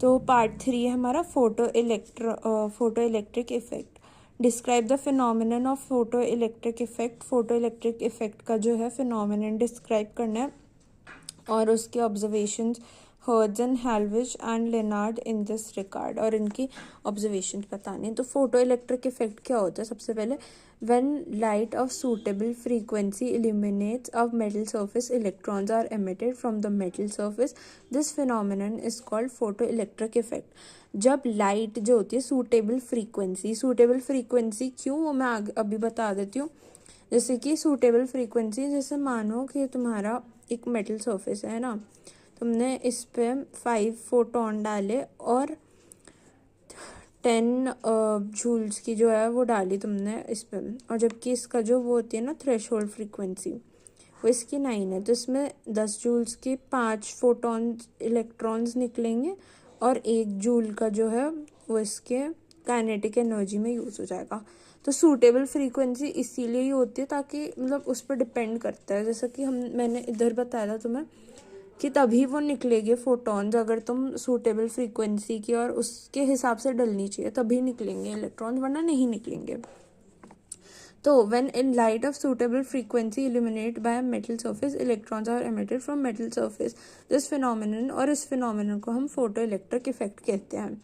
तो पार्ट 3 है हमारा photo electric effect. Describe the phenomenon of photo electric effect. Photo electric effect का जो है फिनोमिनन डिस्क्राइब करना है और उसके observations Hertz and Hallwachs and Lenard in this regard, और इनकी ऑब्जर्वेशन बताने। तो फोटो इलेक्ट्रिक इफेक्ट क्या होता है? सबसे पहले, when light of suitable frequency illuminates a metal surface, electrons are emitted from the metal surface. This phenomenon is called photoelectric effect. जब लाइट जो होती है सूटेबल फ्रीक्वेंसी क्यों, वो मैं अभी बता देती हूँ। जैसे कि सूटेबल फ्रीक्वेंसी, जैसे मानो कि तुम्हारा एक मेटल सरफेस है ना, तुमने इस पे 5 फोटोन डाले और 10 जूल्स की जो है वो डाली तुमने इस पे, और जबकि इसका जो वो होती है ना थ्रेशोल्ड फ्रीक्वेंसी, वो इसकी 9 है, तो इसमें 10 जूल्स के 5 फोटॉन्स इलेक्ट्रॉन्स निकलेंगे और 1 जूल का जो है वो इसके काइनेटिक एनर्जी में यूज़ हो जाएगा। तो सूटेबल फ्रीक्वेंसी इसीलिए ही होती है ताकि मतलब उस पर डिपेंड करता है, जैसा कि मैंने इधर बताया था तुम्हें कि तभी वो निकलेंगे फोटॉन्स अगर तुम सूटेबल फ्रीक्वेंसी की और उसके हिसाब से डलनी चाहिए, तभी निकलेंगे इलेक्ट्रॉन्स, वरना नहीं निकलेंगे। तो when in light of suitable frequency illuminated by a metal surface, electrons are emitted from metal surface. This phenomenon, और इस phenomenon को हम photoelectric effect कहते हैं।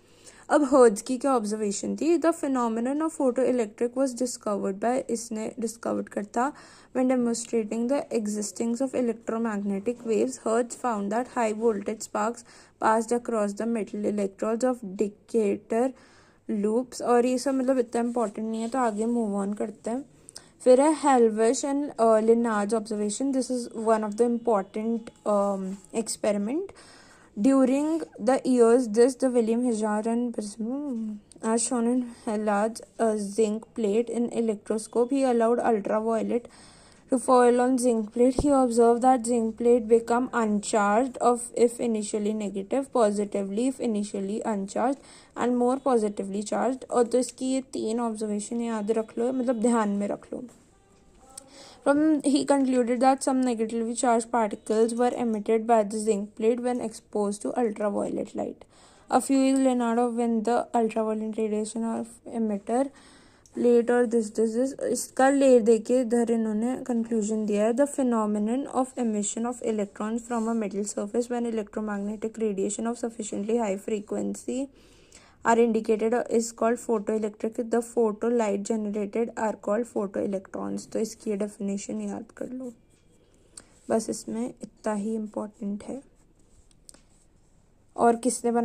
अब हर्ट्ज की क्या ऑब्जर्वेशन थी? The phenomenon of photo electric was discovered by, इसने डिस्कवर्ड करता when demonstrating the existence of electromagnetic waves. Hertz found that high voltage sparks passed across the metal electrodes of Decatur loops. और ये सब मतलब इतना important नहीं है, तो आगे मूव ऑन करते हैं। फिर है Hallwachs and Lenard's observation. This is one of the important experiment. During the years, the William Hazard and as shown in Hallard's zinc plate in electroscope, he allowed ultraviolet to fall on zinc plate. He observed that zinc plate become uncharged if initially negative, positively if initially uncharged, and more positively charged. और तो इसकी ये 3 observation याद रख लो, मतलब ध्यान में रख लो। He concluded that some negatively charged particles were emitted by the zinc plate when exposed to ultraviolet light. A few years later, when the ultraviolet radiation of emitter plate और this इसका ले देके इधर इन्होंने conclusion दिया है, the phenomenon of emission of electrons from a metal surface when electromagnetic radiation of sufficiently high frequency are indicated is called photoelectric. The photo light generated are called photoelectrons. तो इसकी definition याद कर लो, बस इसमें इतना ही important है। और किसने बना